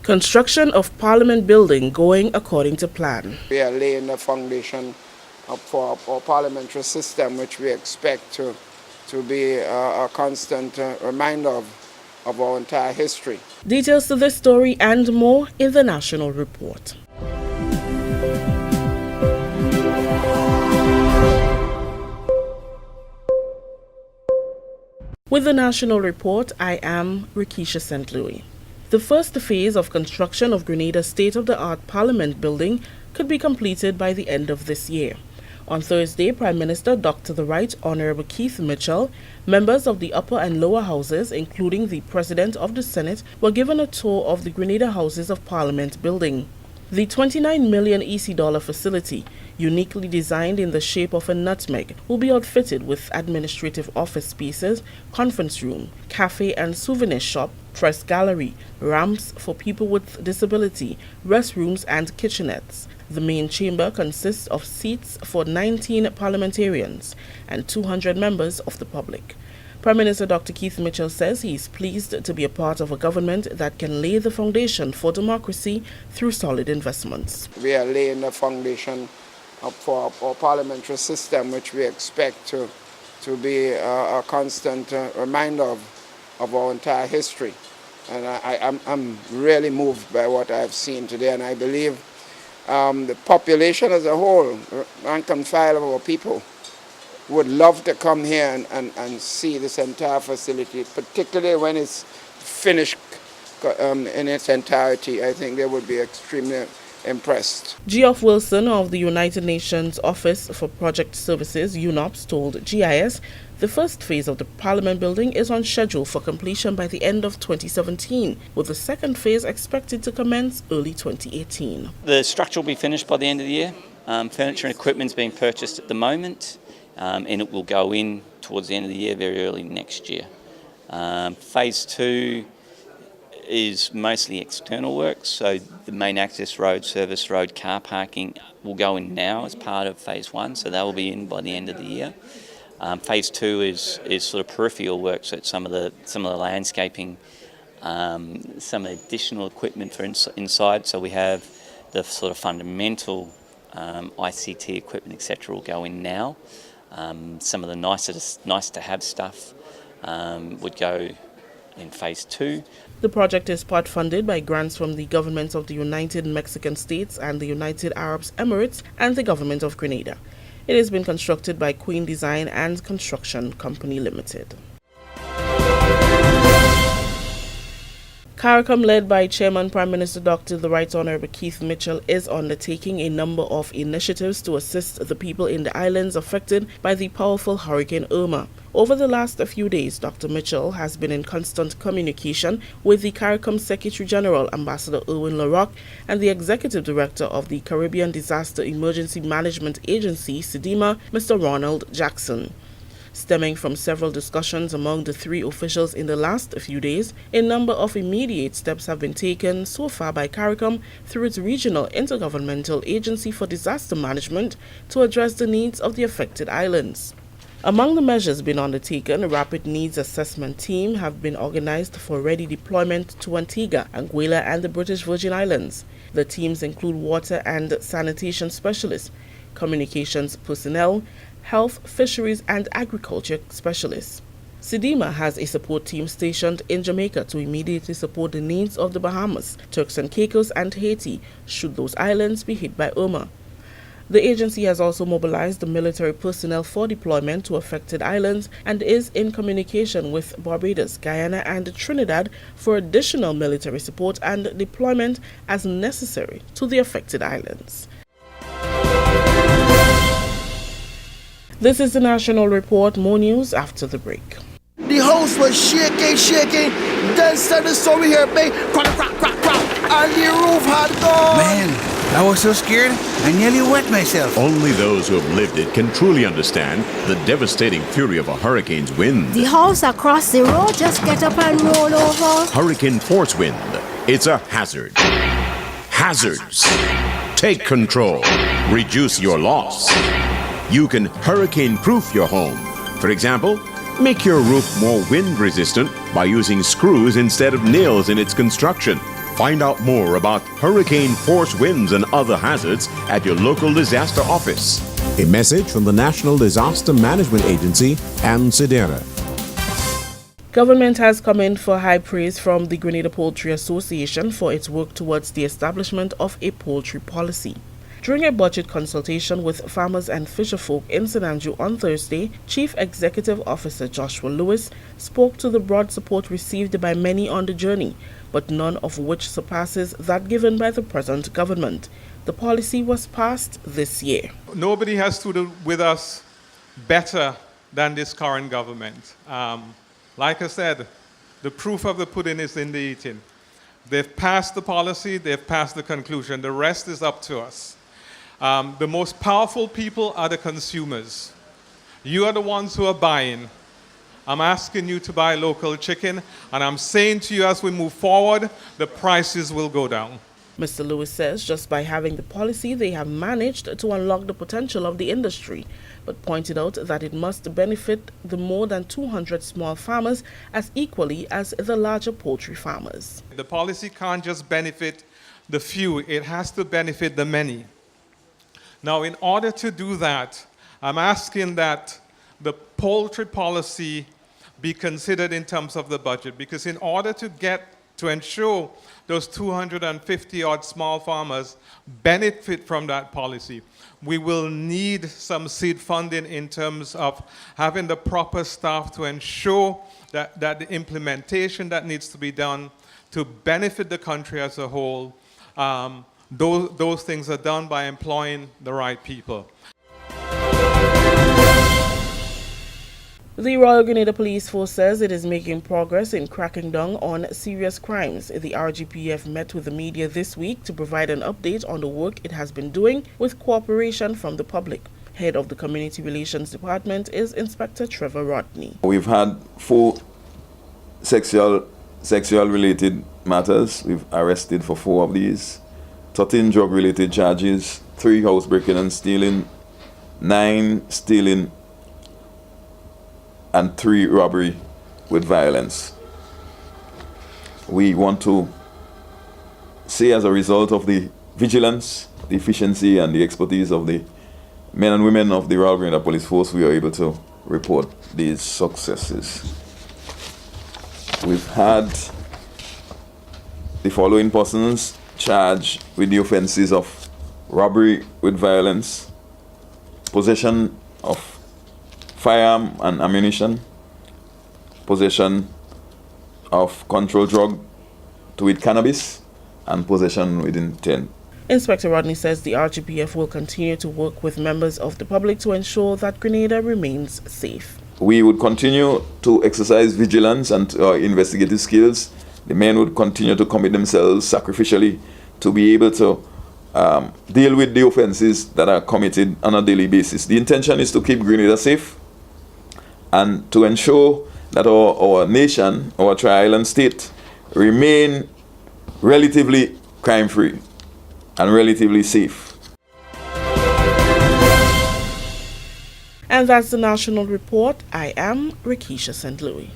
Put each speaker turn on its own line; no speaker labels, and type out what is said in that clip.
Construction of Parliament building going according to plan.
We are laying the foundation for our parliamentary system, which we expect to be a constant reminder of our entire history.
Details to this story and more in the National Report. With the National Report, I am Rikisha St. Louis. The first phase of construction of Grenada's state-of-the-art Parliament building could be completed by the end of this year. On Thursday, Prime Minister Dr. the Right Honourable Keith Mitchell, members of the upper and lower houses, including the President of the Senate, were given a tour of the Grenada Houses of Parliament building. The 29 million EC dollar facility, uniquely designed in the shape of a nutmeg, will be outfitted with administrative office spaces, conference room, cafe and souvenir shop, press gallery, ramps for people with disability, restrooms and kitchenettes. The main chamber consists of seats for 19 parliamentarians and 200 members of the public. Prime Minister Dr. Keith Mitchell says he is pleased to be a part of a government that can lay the foundation for democracy through solid investments.
We are laying the foundation for our parliamentary system, which we expect to be a constant reminder of our entire history. And I'm really moved by what I've seen today, and I believe the population as a whole, rank and file of our people, would love to come here and see this entire facility, particularly when it's finished in its entirety. I think they would be extremely impressed.
Geoff Wilson of the United Nations Office for Project Services, UNOPS, told GIS the first phase of the Parliament building is on schedule for completion by the end of 2017, with the second phase expected to commence early 2018.
The structure will be finished by the end of the year. Furniture and equipment is being purchased at the moment, and it will go in towards the end of the year, very early next year. Phase 2 is mostly external works, so the main access road, service road, car parking will go in now as part of Phase 1, so they will be in by the end of the year. Phase 2 is sort of peripheral work, so it's some of the landscaping, some additional equipment for inside. So we have the sort of fundamental ICT equipment, etc., will go in now. Some of the nice to have stuff would go in Phase 2.
The project is part funded by grants from the governments of the United Mexican States and the United Arab Emirates and the government of Grenada. It has been constructed by Queen Design and Construction Company Limited. CARICOM, led by Chairman Prime Minister Dr. the Right Honourable Keith Mitchell, is undertaking a number of initiatives to assist the people in the islands affected by the powerful Hurricane Irma. Over the last few days, Dr. Mitchell has been in constant communication with the CARICOM Secretary General, Ambassador Erwin LaRocque, and the Executive Director of the Caribbean Disaster Emergency Management Agency, CDEMA, Mr. Ronald Jackson. Stemming from several discussions among the three officials in the last few days, a number of immediate steps have been taken so far by CARICOM through its Regional Intergovernmental Agency for Disaster Management to address the needs of the affected islands. Among the measures being undertaken, a rapid needs assessment team have been organized for ready deployment to Antigua, Anguilla and the British Virgin Islands. The teams include water and sanitation specialists, communications personnel, health, fisheries and agriculture specialists. CDEMA has a support team stationed in Jamaica to immediately support the needs of the Bahamas, Turks and Caicos and Haiti should those islands be hit by Irma. The agency has also mobilized the military personnel for deployment to affected islands and is in communication with Barbados, Guyana and Trinidad for additional military support and deployment as necessary to the affected islands. This is the National Report. More news after the break.
The house was shaking. Then said the story here, babe. Crack, and the roof had gone.
Man, I was so scared, I nearly wet myself.
Only those who have lived it can truly understand the devastating fury of a hurricane's wind.
The house across the road just get up and roll over.
Hurricane force wind. It's a hazard. Hazards. Take control. Reduce your loss. You can hurricane-proof your home. For example, make your roof more wind-resistant by using screws instead of nails in its construction. Find out more about hurricane force winds and other hazards at your local disaster office.
A message from the National Disaster Management Agency and SEDERA.
Government has come in for high praise from the Grenada Poultry Association for its work towards the establishment of a poultry policy. During a budget consultation with farmers and fisherfolk in St. Andrew on Thursday, Chief Executive Officer Joshua Lewis spoke to the broad support received by many on the journey, but none of which surpasses that given by the present government. The policy was passed this year.
Nobody has stood with us better than this current government. Like I said, the proof of the pudding is in the eating. They've passed the policy, they've passed the conclusion. The rest is up to us. The most powerful people are the consumers. You are the ones who are buying. I'm asking you to buy local chicken, and I'm saying to you as we move forward, the prices will go down.
Mr. Lewis says just by having the policy, they have managed to unlock the potential of the industry, but pointed out that it must benefit the more than 200 small farmers as equally as the larger poultry farmers.
The policy can't just benefit the few, it has to benefit the many. Now, in order to do that, I'm asking that the poultry policy be considered in terms of the budget, because in order to ensure those 250 odd small farmers benefit from that policy, we will need some seed funding in terms of having the proper staff to ensure that the implementation that needs to be done to benefit the country as a whole, those things are done by employing the right people.
The Royal Grenada Police Force says it is making progress in cracking down on serious crimes. The RGPF met with the media this week to provide an update on the work it has been doing with cooperation from the public. Head of the Community Relations Department is Inspector Trevor Rodney.
We've had 4 sexual-related matters. We've arrested for 4 of these. 13 drug-related charges, 3 housebreaking and stealing, 9 stealing, and 3 robbery with violence. We want to say, as a result of the vigilance, the efficiency and the expertise of the men and women of the Royal Grenada Police Force, we are able to report these successes. We've had the following persons charged with the offenses of robbery with violence, possession of firearm and ammunition, possession of controlled drug, to wit cannabis, and possession with intent.
Inspector Rodney says the RGPF will continue to work with members of the public to ensure that Grenada remains safe.
We would continue to exercise vigilance and investigative skills. The men would continue to commit themselves sacrificially to be able to deal with the offenses that are committed on a daily basis. The intention is to keep Grenada safe and to ensure that our nation, our tri-island state, remain relatively crime-free and relatively safe.
And that's the National Report. I am Rikisha St. Louis.